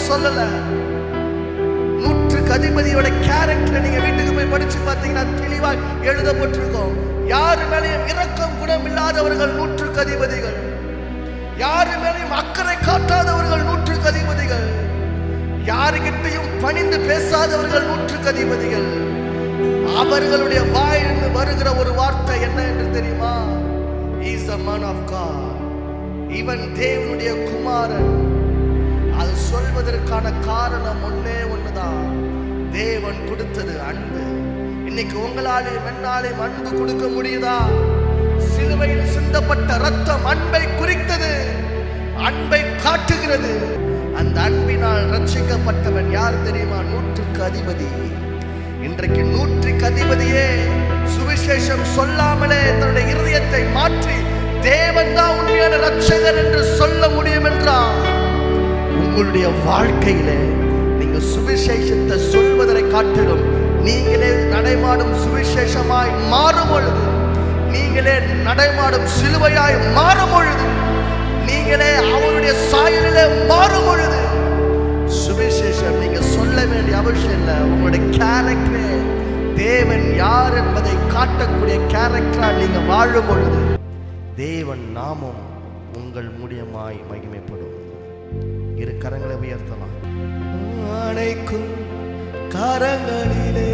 சொல்லல. நூற்றுக்கு அதிபதியோட கேரக்டர் நீங்க வீட்டுக்கு போய் படிச்சு பார்த்தீங்கன்னா தெளிவாக எழுதப்பட்டிருக்கும். யாரு மேலேயும் இரக்கம் குணம் இல்லாதவர்கள் நூற்றுக்கு அதிபதிகள். யாரு மேலேயும் அக்கறை காட்டாதவர்கள் நூற்றுக்கு அதிபதிகள். யாருகிட்டையும் பணிந்து பேசாதவர்கள் நூற்றுக்கு அதிபதிகள். அவர்களுடைய வாயிலிருந்து வருகிற ஒரு வார்த்தை என்ன என்று தெரியுமா? He is the man of God. இவன் தேவனுடைய குமாரன். அது சொல்வதற்கான காரணம் ஒண்ணுதான், தேவன் கொடுத்தது அன்பு. இன்னைக்கு உங்களாலேயும் என்னாலேயும் அன்பு கொடுக்க முடியுதா? சிலுவையில் சிந்தப்பட்ட ரத்தம் அன்பை குறித்தது, அன்பை காட்டுகிறது. அந்த அன்பினால் ரட்சிக்கப்பட்டவன் யார் தெரியுமா? நூற்றுக்கு அதிபதி. இன்றைக்கு நூற்றுக்கு அதிபதியே சுவிசேஷம் சொல்லாமலே தன்னுடைய இருதயத்தை மாற்றி தேவன் தான் உண்மையான ரட்சகர் என்று சொல்ல முடியும் என்றால், உங்களுடைய வாழ்க்கையில நீங்க சுவிசேஷத்தை சொல்வதை காட்டிலும் நீங்களே நடைமாடும் சுவிசேஷமாய் மாறும் பொழுது, நீங்களே நடைமாடும் சிலுவையாய் மாறும் பொழுது, நீங்களே அவருடைய சாயலிலே மாறும் பொழுது, சுவிசேஷம் நீங்க சொல்ல வேண்டிய அவசியம் இல்லை. உங்களுடைய கேரக்டரே தேவன் யார் என்பதை காட்டக்கூடிய கேரக்டரா நீங்க வாழும் பொழுது தேவன் நாமம் உங்கள் மூலியமாய் மகிமைப்படும். இரு கரங்களை உயர்த்தலாம். அணைக்கும் கரங்களிலே